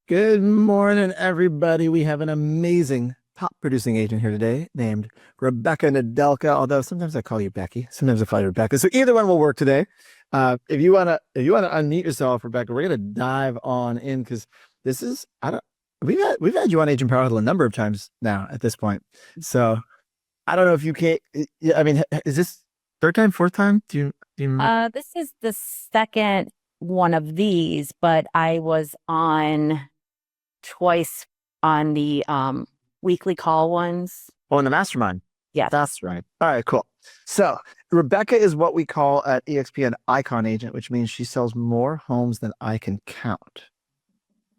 Good morning, everybody. We have an amazing top producing agent here today named Rebecca Nedelka. Although sometimes I call you Becky, sometimes I call you Rebecca. So either one will work today. If you wanna unmute yourself, Rebecca, we're gonna dive on in because this is I don't we've had you on Agent Power Huddle a number of times now at this point. So I don't know if you can't. Yeah, I mean, is this third time, fourth time? Do you remember? This is the second one of these, but I was on twice on the weekly call ones. Oh, in the mastermind. Yes. That's right. All right, cool. So Rebecca is what we call at EXP an icon agent, which means she sells more homes than I can count.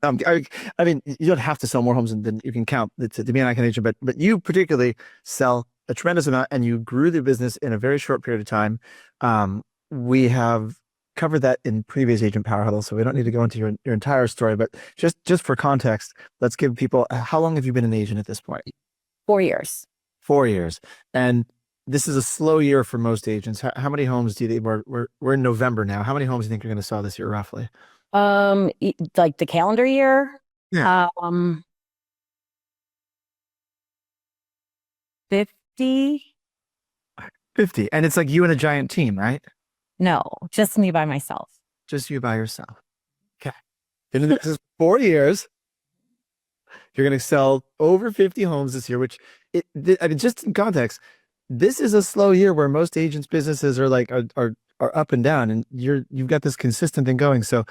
I mean, you don't have to sell more homes than you can count to be an icon agent, but you particularly sell a tremendous amount, and you grew the business in a very short period of time. We have covered that in previous Agent Power Huddle, so we don't need to go into your entire story. But just for context, let's give people how long have you been an agent at this point? 4 years. 4 years. And this is a slow year for most agents. How many homes do you think we're in November now? How many homes do you think you're going to sell this year roughly? Like the calendar year, Yeah. 50. 50. And it's like you and a giant team, right? No, just me by myself. Just you by yourself. Okay. And this is 4 years. You're going to sell over 50 homes this year, which I mean, just in context, this is a slow year where most agents' businesses are up and down, and you've got this consistent thing going. So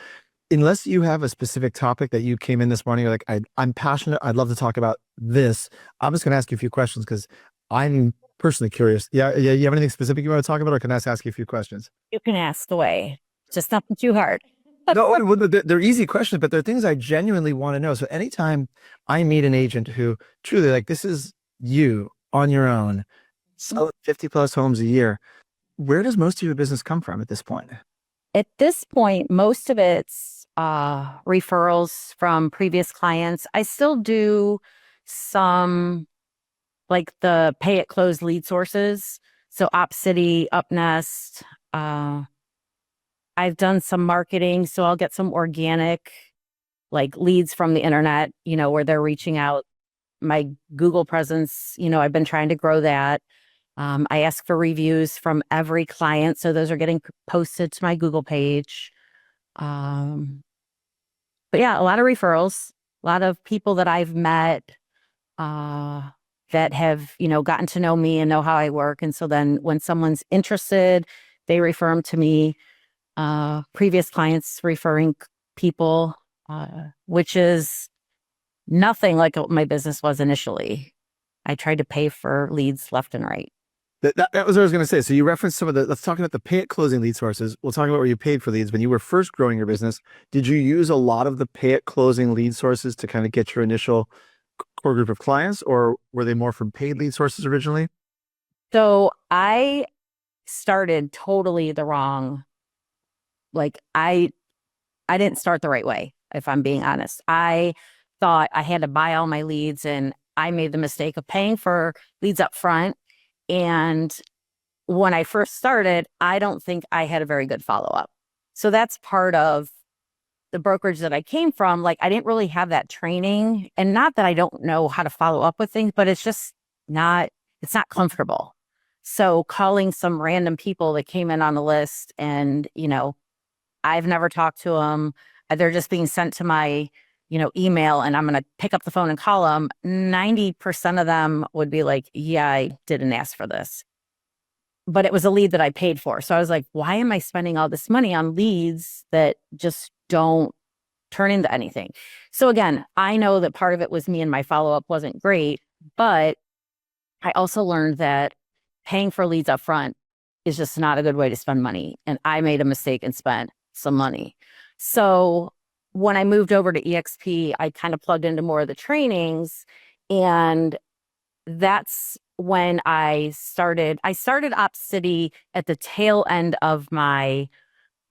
unless you have a specific topic that you came in this morning, you're like, I'm passionate, I'd love to talk about this. I'm just going to ask you a few questions because I'm personally curious. Yeah, yeah. You have anything specific you want to talk about, or can I just ask you a few questions? You can ask away, just nothing too hard. No, well, they're easy questions, but they're things I genuinely want to know. So anytime I meet an agent who truly like this is you on your own, selling 50 plus homes a year, where does most of your business come from at this point? At this point, most of it's referrals from previous clients. I still do some like the pay at close lead sources. So OpCity, UpNest. I've done some marketing, so I'll get some organic like leads from the internet, where they're reaching out. My Google presence, I've been trying to grow that. I ask for reviews from every client, so those are getting posted to my Google page. But yeah, a lot of referrals, a lot of people that I've met that have, gotten to know me and know how I work. And so then when someone's interested, they refer them to me. Previous clients referring people, which is nothing like what my business was initially. I tried to pay for leads left and right. That was what I was going to say. So you referenced some of let's talk about the pay at closing lead sources. We'll talk about where you paid for leads. When you were first growing your business, did you use a lot of the pay at closing lead sources to kind of get your initial core group of clients, or were they more from paid lead sources originally? So I started totally the wrong, like I didn't start the right way, if I'm being honest. I thought I had to buy all my leads, and I made the mistake of paying for leads up front. And when I first started, I don't think I had a very good follow-up. So that's part of the brokerage that I came from. Like, I didn't really have that training, and not that I don't know how to follow up with things, but it's just it's not comfortable. So calling some random people that came in on the list and, I've never talked to them. They're just being sent to my, email, and I'm going to pick up the phone and call them. 90% of them would be like, yeah, I didn't ask for this, but it was a lead that I paid for. So I was like, why am I spending all this money on leads that just don't turn into anything? So again, I know that part of it was me and my follow-up wasn't great, but I also learned that paying for leads up front is just not a good way to spend money. And I made a mistake and spent some money. So when I moved over to EXP, I kind of plugged into more of the trainings, and that's when I started OpCity at the tail end of my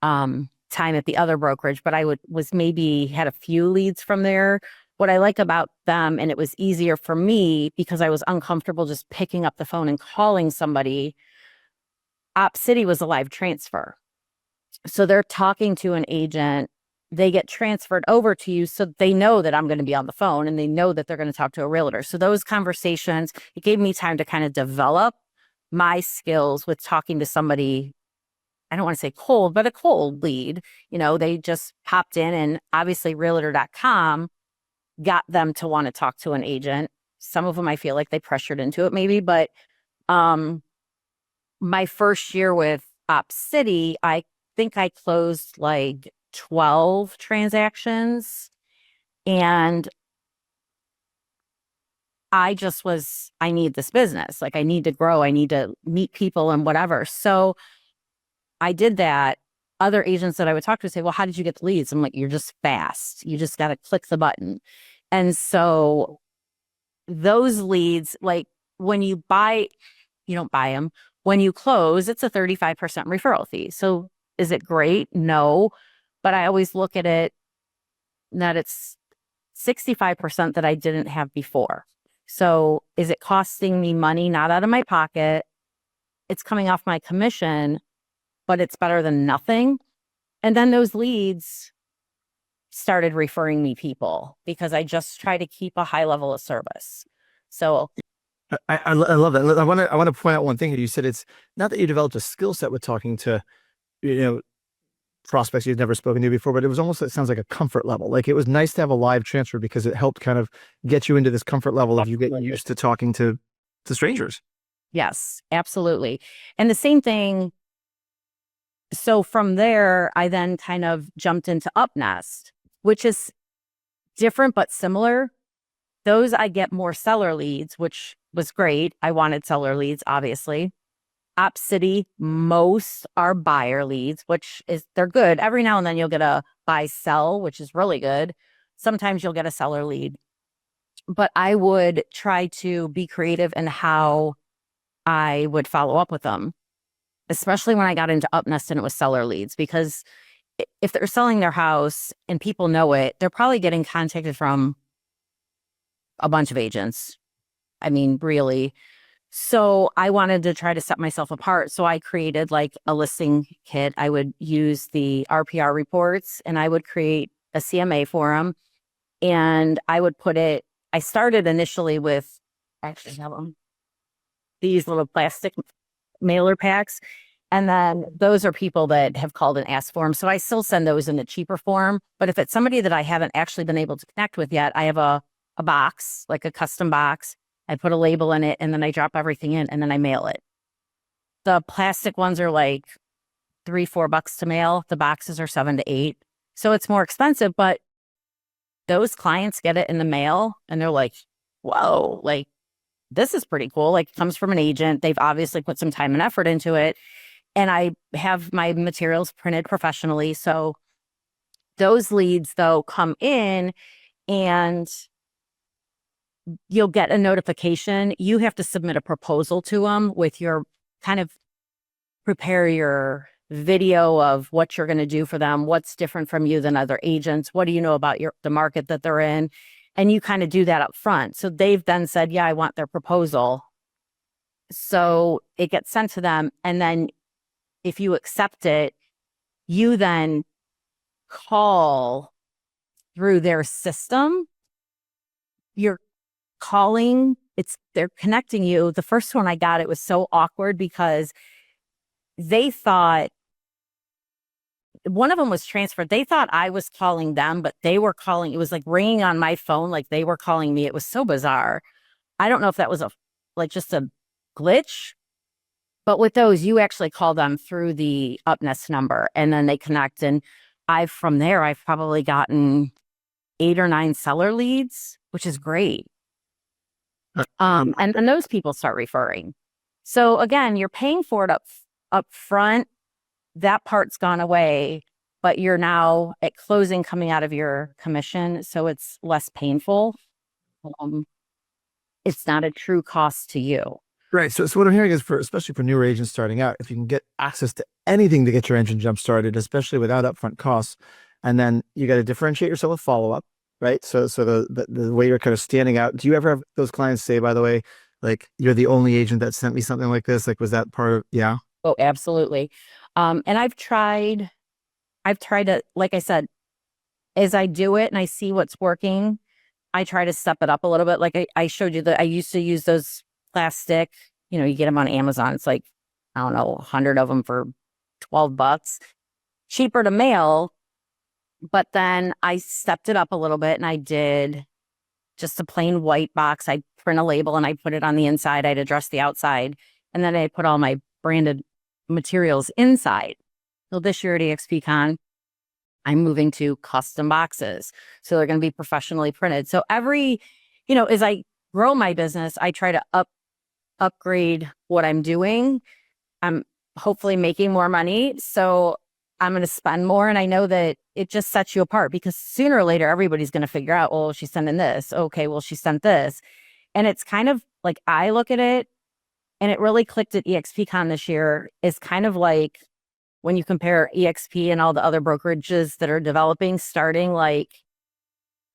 time at the other brokerage, but was maybe had a few leads from there. What I like about them, and it was easier for me because I was uncomfortable just picking up the phone and calling somebody. OpCity was a live transfer. So they're talking to an agent they get transferred over to you, so they know that I'm going to be on the phone and they know that they're going to talk to a realtor. So those conversations, it gave me time to kind of develop my skills with talking to somebody. I don't want to say cold, but a cold lead. They just popped in, and obviously realtor.com got them to want to talk to an agent. Some of them I feel like they pressured into it maybe, but my first year with Op City, I think I closed like 12 transactions, and I need this business. Like, I need to grow. I need to meet people and whatever. So I did that. Other agents that I would talk to would say, well, how did you get the leads? I'm like, you're just fast. You just got to click the button. And so those leads, like when you don't buy them. When you close, it's a 35% referral fee. So is it great? No. But I always look at it that it's 65% that I didn't have before. So is it costing me money, not out of my pocket? It's coming off my commission, but it's better than nothing. And then those leads started referring me people because I just try to keep a high level of service. So I love that. I want to point out one thing here. You said it's not that you developed a skill set with talking to, you know, prospects you've never spoken to before, but it was almost, it sounds like a comfort level. Like it was nice to have a live transfer because it helped kind of get you into this comfort level of you getting used to talking to strangers. yes, absolutely. And the same thing. So from there, I then kind of jumped into Upnest, which is different but similar. Those I get more seller leads, which was great. I wanted seller leads, obviously. Op City, most are buyer leads, they're good. Every now and then you'll get a buy sell, which is really good. Sometimes you'll get a seller lead. But I would try to be creative in how I would follow up with them, especially when I got into Upnest and it was seller leads, because if they're selling their house and people know it, they're probably getting contacted from a bunch of agents. I mean, really. So I wanted to try to set myself apart. So I created like a listing kit. I would use the RPR reports and I would create a CMA for them. And I started initially with, actually have them, these little plastic mailer packs. And then those are people that have called and asked for them. So I still send those in a cheaper form. But if it's somebody that I haven't actually been able to connect with yet, I have a box, like a custom box. I put a label in it and then I drop everything in and then I mail it. The plastic ones are like $3-4 to mail. The boxes are $7-8. So it's more expensive, but those clients get it in the mail and they're like, whoa, like this is pretty cool. Like it comes from an agent. They've obviously put some time and effort into it. And I have my materials printed professionally. So those leads though come in and you'll get a notification. You have to submit a proposal to them with your kind of prepare your video of what you're going to do for them, what's different from you than other agents, what do you know about the market that they're in, and you kind of do that up front. So they've then said, yeah, I want their proposal. So it gets sent to them, and then if you accept it, you then call through their system. You're calling, they're connecting you. The first one I got, it was so awkward because they thought one of them was transferred. They thought I was calling them, but they were calling. It was like ringing on my phone, like they were calling me. It was so bizarre. I don't know if that was just a glitch, but with those, you actually call them through the Upnest number and then they connect. And from there, I've probably gotten 8 or 9 seller leads, which is great. And then those people start referring. So again, you're paying for it up front. That part's gone away, but you're now at closing coming out of your commission. So it's less painful. It's not a true cost to you. Right. So what I'm hearing is especially for newer agents starting out, if you can get access to anything to get your engine jump started, especially without upfront costs, and then you got to differentiate yourself with follow up, right? So the way you're kind of standing out. Do you ever have those clients say, by the way, like you're the only agent that sent me something like this? Like, was that part of, yeah? Oh, absolutely. And I've tried to, like I said, as I do it and I see what's working, I try to step it up a little bit. Like I showed you that I used to use those plastic, you get them on Amazon. It's like, I don't know, 100 of them for $12, cheaper to mail. But then I stepped it up a little bit and I did just a plain white box. I'd print a label and I put it on the inside. I'd address the outside. And then I put all my branded materials inside. So this year at EXPCon, I'm moving to custom boxes. So they're going to be professionally printed. So as I grow my business, I try to upgrade what I'm doing. I'm hopefully making more money. So I'm going to spend more. And I know that it just sets you apart because sooner or later, everybody's going to figure out, oh, she's sending this. Okay, well, she sent this. And it's kind of like I look at it, and it really clicked at EXPCon this year, is kind of like when you compare EXP and all the other brokerages that are developing, starting like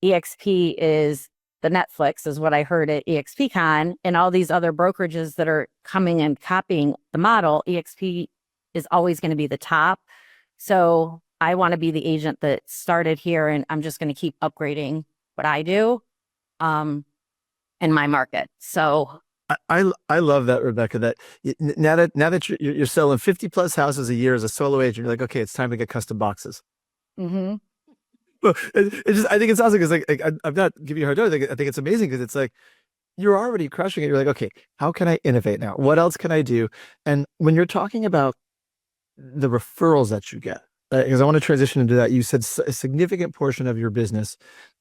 EXP is the Netflix, is what I heard at EXPCon, and all these other brokerages that are coming and copying the model. EXP is always going to be the top. So I want to be the agent that started here, and I'm just going to keep upgrading what I do in my market. So I love that, Rebecca, that now that you're selling 50 plus houses a year as a solo agent, you're like, okay, it's time to get custom boxes. mhm. Well, it's just, I think it's awesome because I'm not giving you a hard time. I think it's amazing because it's like you're already crushing it. You're like, okay, how can I innovate now? What else can I do? And when you're talking about the referrals that you get, because I want to transition into that, you said a significant portion of your business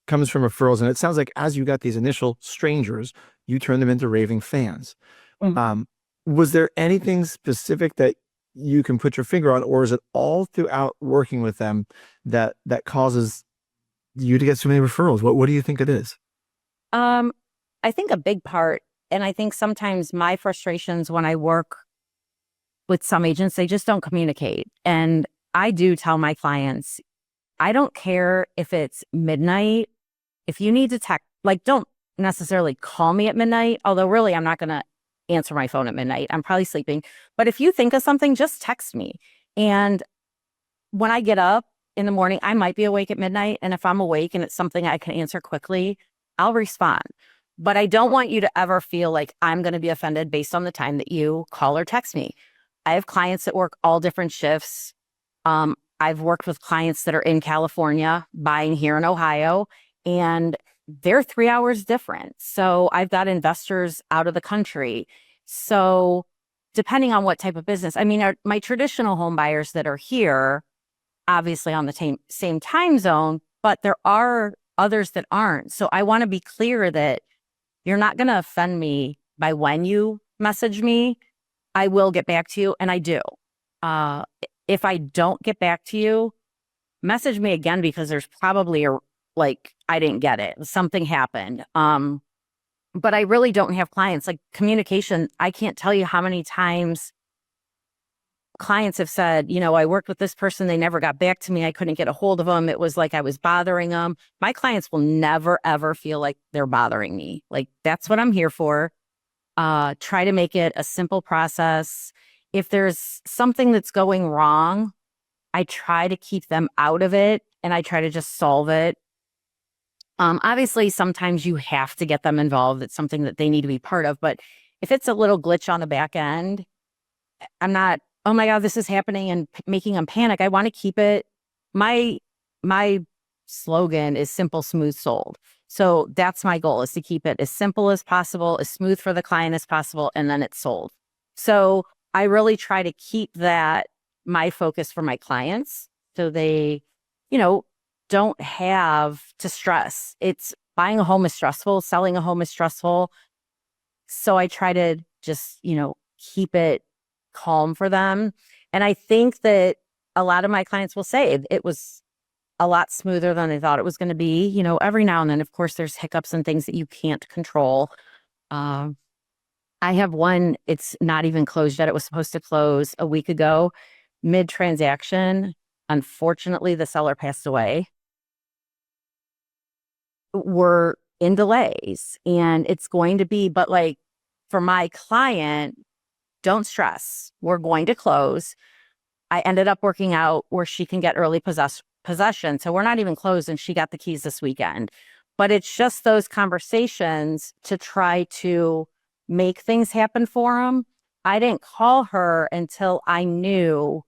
comes from referrals, and it sounds like as you got these initial strangers, you turned them into raving fans. Mhm. Was there anything specific that you can put your finger on, or is it all throughout working with them that causes you to get so many referrals? What do you think it is? Um, I think a big part, and I think sometimes my frustrations when I work with some agents, they just don't communicate. And I do tell my clients, I don't care if it's midnight. If you need to text, like, don't necessarily call me at midnight, although really I'm not going to answer my phone at midnight. I'm probably sleeping. But if you think of something, just text me. And when I get up in the morning, I might be awake at midnight. And if I'm awake and it's something I can answer quickly, I'll respond. But I don't want you to ever feel like I'm going to be offended based on the time that you call or text me. I have clients that work all different shifts. I've worked with clients that are in California buying here in Ohio, and they're 3 hours different. So I've got investors out of the country. So depending on what type of business, I mean, my traditional home buyers that are here, obviously on the same time zone, but there are others that aren't. So I want to be clear that you're not going to offend me by when you message me. I will get back to you, and I do. Uh, if I don't get back to you, message me again because there's probably I didn't get it. Something happened. But I really don't have clients like communication. I can't tell you how many times clients have said, I worked with this person. They never got back to me. I couldn't get a hold of them. It was like I was bothering them. My clients will never, ever feel like they're bothering me. Like, that's what I'm here for. Try to make it a simple process. If there's something that's going wrong, I try to keep them out of it and I try to just solve it. Obviously, sometimes you have to get them involved. It's something that they need to be part of. But if it's a little glitch on the back end, I'm not, oh my God, this is happening and making them panic. I want to keep it. My slogan is simple, smooth, sold. So that's my goal, is to keep it as simple as possible, as smooth for the client as possible, and then it's sold. So I really try to keep that my focus for my clients so they, don't have to stress. It's buying a home is stressful, selling a home is stressful. So I try to just, keep it calm for them. And I think that a lot of my clients will say it was a lot smoother than they thought it was going to be. Every now and then, of course, there's hiccups and things that you can't control. I have one, it's not even closed yet. It was supposed to close a week ago, mid-transaction. Unfortunately, the seller passed away. We're in delays and it's going to be, but like for my client, don't stress. We're going to close. I ended up working out where she can get early possession. So we're not even closed and she got the keys this weekend. But it's just those conversations to try to make things happen for them. I didn't call her until I knew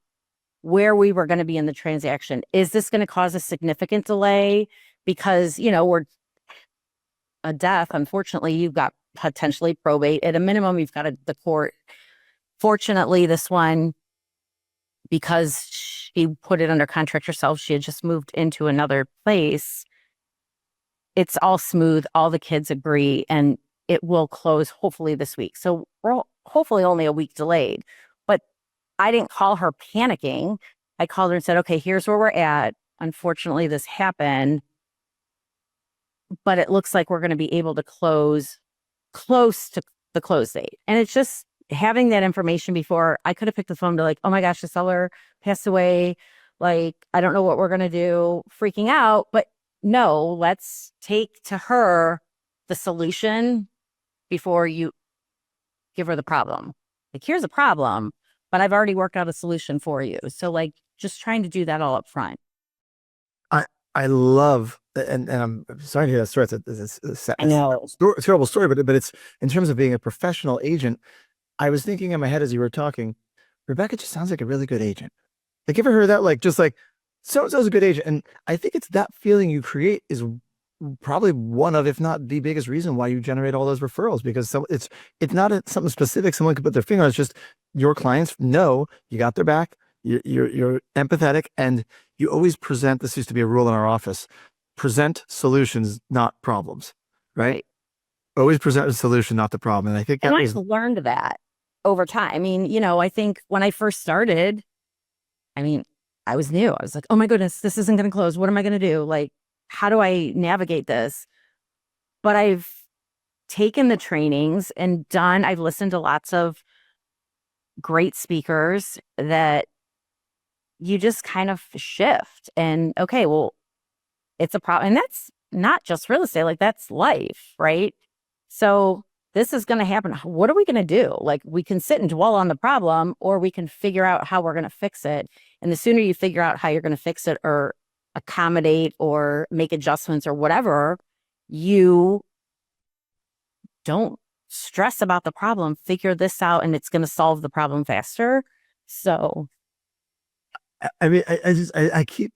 where we were going to be in the transaction. Is this going to cause a significant delay? Because, we're a death. Unfortunately, you've got potentially probate. At a minimum, you've got the court. Fortunately, this one, because she put it under contract herself, she had just moved into another place. It's all smooth. All the kids agree, and it will close hopefully this week. So we're hopefully only a week delayed. But I didn't call her panicking. I called her and said, okay, here's where we're at. Unfortunately, this happened, but it looks like we're going to be able to close close to the close date. And it's just having that information before. I could have picked the phone to like, oh my gosh, the seller passed away. Like, I don't know what we're going to do, freaking out. But no, let's take to her the solution before you give her the problem. Like, here's a problem, but I've already worked out a solution for you. So like, just trying to do that all up front. I love, and I'm sorry to hear that story. It's I know. a terrible story, but it's in terms of being a professional agent. I was thinking in my head as you were talking, Rebecca just sounds like a really good agent. Like, ever heard that? Like, just like so-and-so's a good agent. And I think it's that feeling you create is probably one of, if not the biggest reason why you generate all those referrals, because it's not something specific someone could put their finger on. It's just your clients know you got their back. You're empathetic, and you always present. This used to be a rule in our office: present solutions, not problems. Right? Always present a solution, not the problem. And I think I've learned that over time. I mean, I think when I first started, I was new. I was like, oh my goodness, this isn't going to close. What am I going to do? Like, how do I navigate this? But I've taken the trainings and I've listened to lots of great speakers that you just kind of shift and, okay, well, it's a problem. And that's not just real estate, like that's life, right? So this is going to happen. What are we going to do? Like, we can sit and dwell on the problem, or we can figure out how we're going to fix it. And the sooner you figure out how you're going to fix it or accommodate or make adjustments or whatever, you don't stress about the problem, figure this out, and it's going to solve the problem faster. So I mean,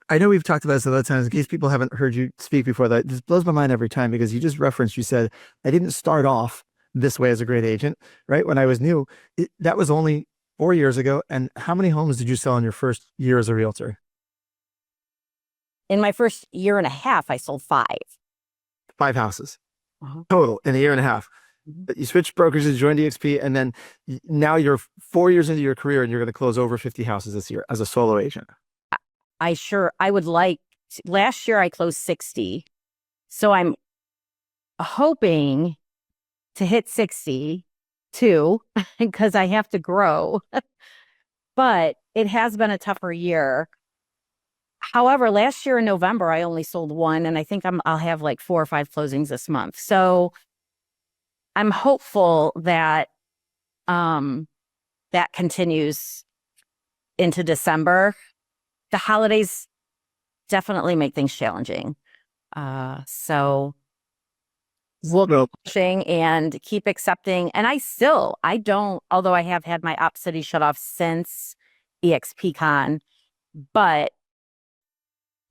I know we've talked about this a lot of times. In case people haven't heard you speak before, that just blows my mind every time, because you just referenced, you said, I didn't start off this way as a great agent, right? When I was new, that was only 4 years ago. And how many homes did you sell in your first year as a realtor? in my first year and a half, I sold 5. 5 houses Uh-huh. total in a year and a half. But you switched brokers, you joined EXP, and then now you're 4 years into your career and you're going to close over 50 houses this year as a solo agent. I would like, last year I closed 60. So I'm hoping to hit 60 too, because I have to grow. But it has been a tougher year. However, last year in November, I only sold 1, and I think I'll have like 4 or 5 closings this month. So I'm hopeful that that continues into December. The holidays definitely make things challenging. So we'll keep pushing and keep accepting. And I don't, although I have had my Op City shut off since EXPCon, but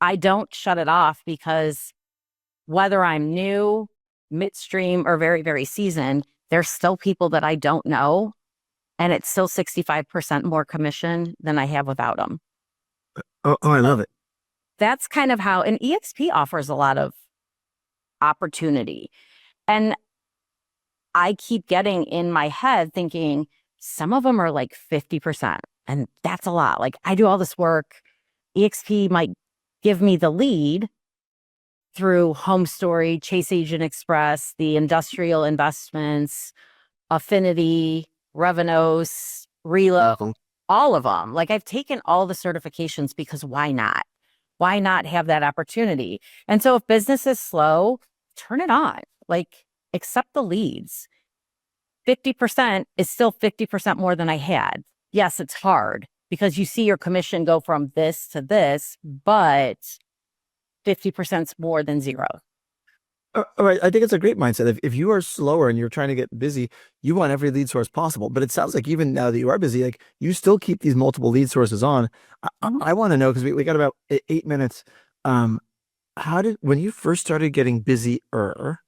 I don't shut it off, because whether I'm new, midstream, or very, very seasoned, there's still people that I don't know. And it's still 65% more commission than I have without them. Oh, I love it. That's kind of how, and EXP offers a lot of opportunity. And I keep getting in my head thinking some of them are like 50%. And that's a lot. Like, I do all this work. EXP might give me the lead through Home Story, Chase Agent Express, the industrial investments, Affinity, Revenos, Reload, all of them. Like, I've taken all the certifications, because why not? Why not have that opportunity? And so if business is slow, turn it on. Like, accept the leads. 50% is still 50% more than I had. Yes, it's hard, because you see your commission go from this to this, but 50% more than zero. All right. I think it's a great mindset. If you are slower and you're trying to get busy, you want every lead source possible. But it sounds like even now that you are busy, like you still keep these multiple lead sources on. I want to know because we got about 8 minutes. Um, when you first started getting busier,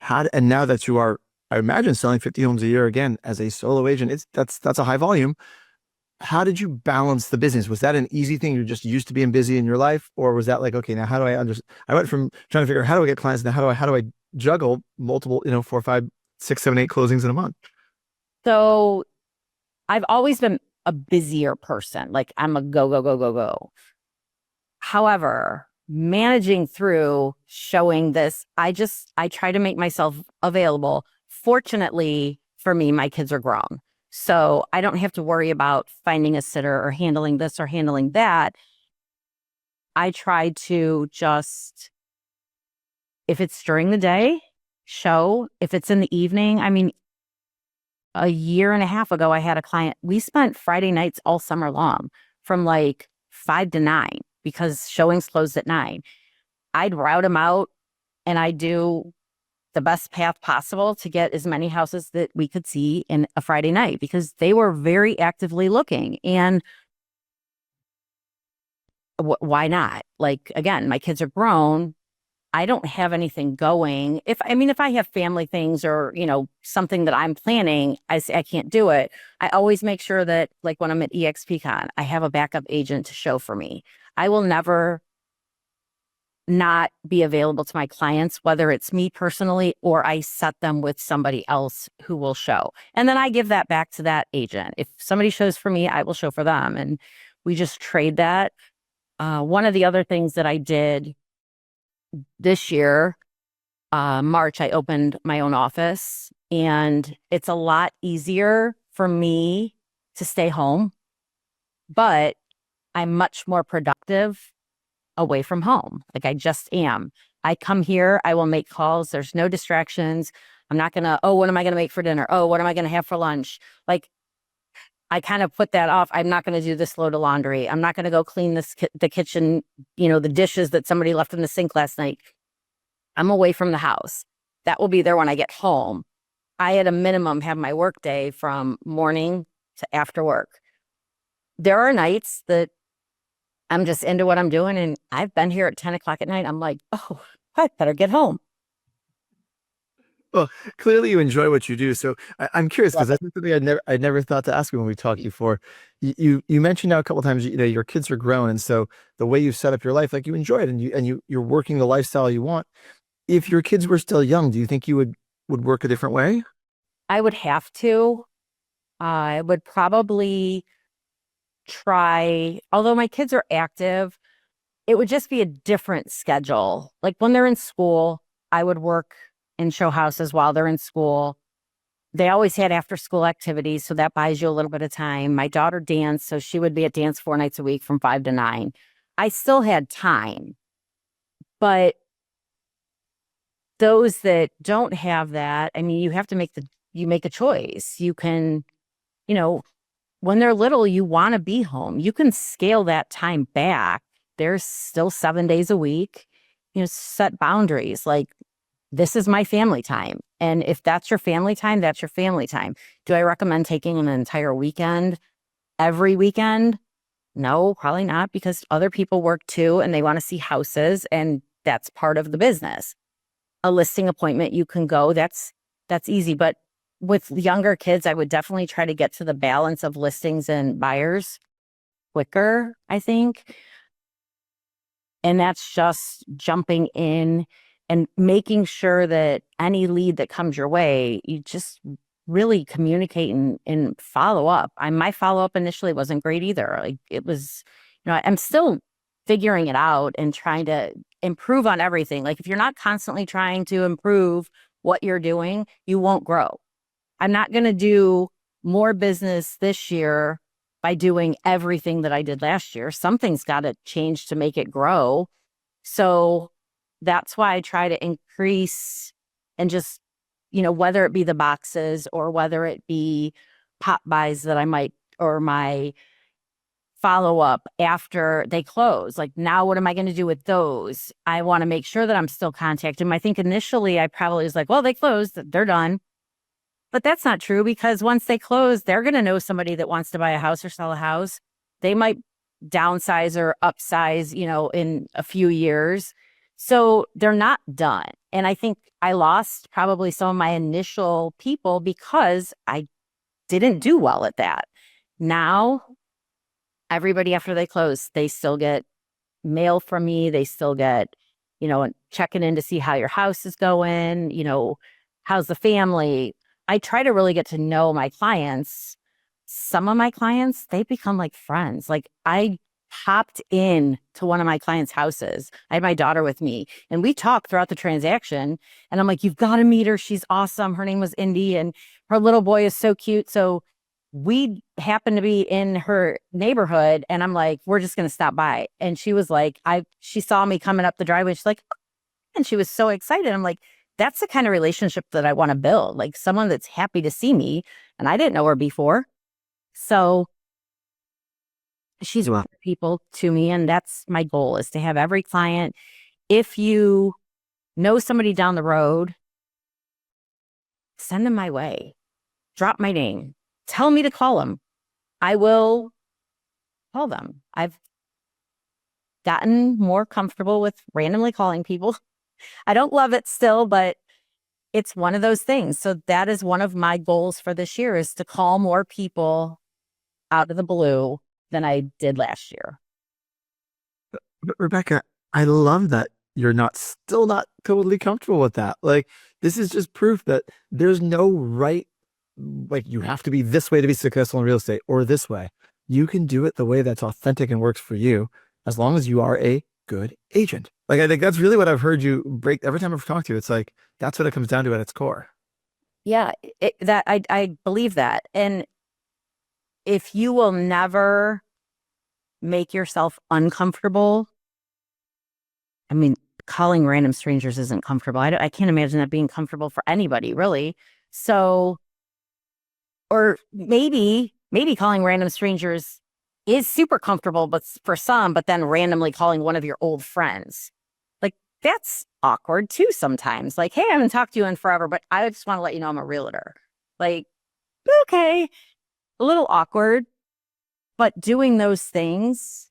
and now that you are, I imagine selling 50 homes a year again as a solo agent, that's a high volume. How did you balance the business? Was that an easy thing? You're just used to being busy in your life, or was that like, okay, now how do I understand? I went from trying to figure out how do I get clients now how do I juggle multiple, 4, 5, 6, 7, 8 closings in a month? So I've always been a busier person. Like I'm a go, go, go, go, go. However, managing through showing this, I try to make myself available. Fortunately for me, my kids are grown. So I don't have to worry about finding a sitter or handling this or handling that. I try to just, if it's during the day, show. If it's in the evening, I mean, a year and a half ago, I had a client. We spent Friday nights all summer long from like 5 to 9 because showings closed at 9. I'd route them out and I'd do the best path possible to get as many houses that we could see in a Friday night because they were very actively looking. And why not? Like, again, my kids are grown. I don't have anything going. If I have family things or, something that I'm planning, I say I can't do it. I always make sure that like when I'm at EXPCon, I have a backup agent to show for me. I will never not be available to my clients, whether it's me personally or I set them with somebody else who will show. And then I give that back to that agent. If somebody shows for me, I will show for them. And we just trade that. One of the other things that I did this year, March, I opened my own office, and it's a lot easier for me to stay home, but I'm much more productive away from home. Like I just am. I come here, I will make calls. There's no distractions. I'm not going to, oh, what am I going to make for dinner? Oh, what am I going to have for lunch? Like I kind of put that off. I'm not going to do this load of laundry. I'm not going to go clean the kitchen, the dishes that somebody left in the sink last night. I'm away from the house. That will be there when I get home. I, at a minimum, have my work day from morning to after work. There are nights that I'm just into what I'm doing, and I've been here at 10 o'clock at night. I'm like, oh, I better get home. Well, clearly you enjoy what you do. So I'm curious because Love it. that's something I'd never thought to ask you when we talked before. You mentioned now a couple of times, your kids are grown, and so the way you set up your life, like you enjoy it, and you're working the lifestyle you want. If your kids were still young, do you think you would work a different way? I would have to. I would probably try, although my kids are active, it would just be a different schedule. Like when they're in school, I would work and show houses while they're in school. They always had after school activities, so that buys you a little bit of time. My daughter danced, so she would be at dance 4 nights a week from 5 to 9. I still had time, but those that don't have that, I mean, you make a choice. You can, you know, when they're little, you want to be home. You can scale that time back. There's still 7 days a week. Set boundaries. Like, this is my family time. And if that's your family time, that's your family time. Do I recommend taking an entire weekend every weekend? No, probably not, because other people work too and they want to see houses, and that's part of the business. A listing appointment, you can go. That's easy. But with younger kids, I would definitely try to get to the balance of listings and buyers quicker, I think. And that's just jumping in and making sure that any lead that comes your way, you just really communicate and follow up. My follow up initially wasn't great either. Like it was, I'm still figuring it out and trying to improve on everything. Like if you're not constantly trying to improve what you're doing, you won't grow. I'm not going to do more business this year by doing everything that I did last year. Something's got to change to make it grow. So that's why I try to increase and just, whether it be the boxes or whether it be pop buys that I might, or my follow up after they close. Like, now what am I going to do with those? I want to make sure that I'm still contacting them. I think initially I probably was like, well, they closed, they're done. But that's not true, because once they close, they're going to know somebody that wants to buy a house or sell a house. They might downsize or upsize, in a few years. So they're not done. And I think I lost probably some of my initial people because I didn't do well at that. Now, everybody after they close, they still get mail from me. They still get, checking in to see how your house is going, how's the family. I try to really get to know my clients. Some of my clients, they become like friends. Like, I popped in to one of my clients' houses. I had my daughter with me, and we talked throughout the transaction. And I'm like, you've got to meet her. She's awesome. Her name was Indy, and her little boy is so cute. So we happened to be in her neighborhood, and I'm like, we're just going to stop by. And she was like, she saw me coming up the driveway. She's like, and she was so excited. I'm like, that's the kind of relationship that I want to build. Like, someone that's happy to see me. And I didn't know her before. So she's Wow. people to me. And that's my goal, is to have every client. If you know somebody down the road, send them my way. Drop my name. Tell me to call them. I will call them. I've gotten more comfortable with randomly calling people. I don't love it still, but it's one of those things. So that is one of my goals for this year, is to call more people out of the blue than I did last year. But Rebecca, I love that you're still not totally comfortable with that. Like, this is just proof that there's no right, like, you have to be this way to be successful in real estate, or this way. You can do it the way that's authentic and works for you, as long as you are a good agent. Like, I think that's really what I've heard you break every time I've talked to you. It's like, that's what it comes down to at its core. Yeah, I believe that. And if you will never make yourself uncomfortable, I mean, calling random strangers isn't comfortable. I can't imagine that being comfortable for anybody, really. So, or maybe calling random strangers is super comfortable, but for some, but then randomly calling one of your old friends, like, that's awkward too sometimes. Like, hey, I haven't talked to you in forever, but I just want to let you know I'm a realtor. Like, okay, a little awkward, but doing those things,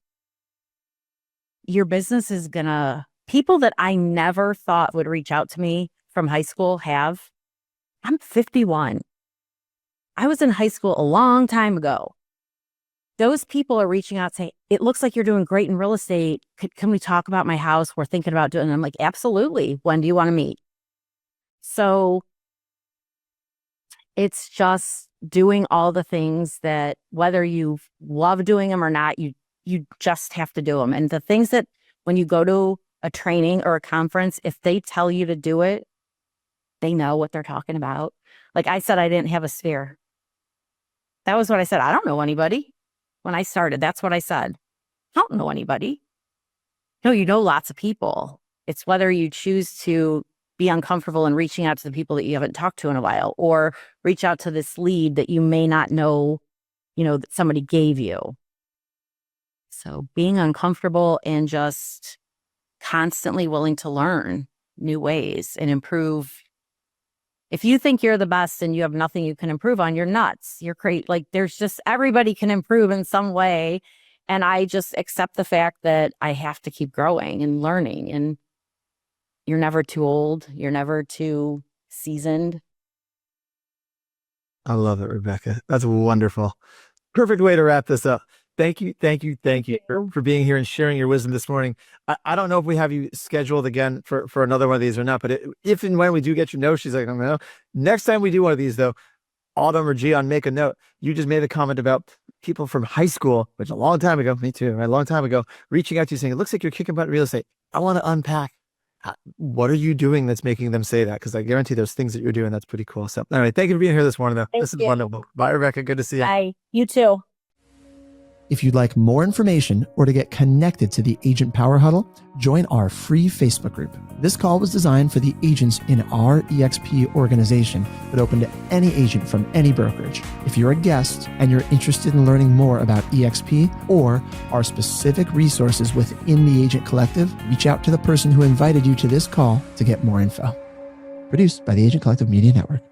your business is gonna, people that I never thought would reach out to me from high school have. I'm 51. I was in high school a long time ago. Those people are reaching out saying, it looks like you're doing great in real estate. Can we talk about my house? We're thinking about doing it. And I'm like, absolutely. When do you want to meet? So it's just doing all the things that, whether you love doing them or not, you just have to do them. And the things that, when you go to a training or a conference, if they tell you to do it, they know what they're talking about. Like I said, I didn't have a sphere. That was what I said. I don't know anybody. When I started, that's what I said. I don't know anybody. No, you know lots of people. It's whether you choose to be uncomfortable in reaching out to the people that you haven't talked to in a while, or reach out to this lead that you may not know, that somebody gave you. So being uncomfortable and just constantly willing to learn new ways and improve. If you think you're the best and you have nothing you can improve on, you're nuts. You're crazy. Like, there's just, everybody can improve in some way. And I just accept the fact that I have to keep growing and learning. And you're never too old. You're never too seasoned. I love it, Rebecca. That's wonderful. Perfect way to wrap this up. Thank you for being here and sharing your wisdom this morning. I don't know if we have you scheduled again for another one of these or not, but if and when we do get your note, she's like, I don't know. Next time we do one of these, though, Autumn or Gian, make a note. You just made a comment about people from high school, which a long time ago, me too, right? A long time ago, reaching out to you saying, it looks like you're kicking butt in real estate. I want to unpack. What are you doing that's making them say that? Because I guarantee there's things that you're doing that's pretty cool. So, anyway, thank you for being here this morning, though. Thank This is you. wonderful. Bye, Rebecca. Good to see you. Bye. You too. If you'd like more information or to get connected to the Agent Power Huddle, join our free Facebook group. This call was designed for the agents in our EXP organization, but open to any agent from any brokerage. If you're a guest and you're interested in learning more about EXP or our specific resources within the Agent Collective, reach out to the person who invited you to this call to get more info. Produced by the Agent Collective Media Network.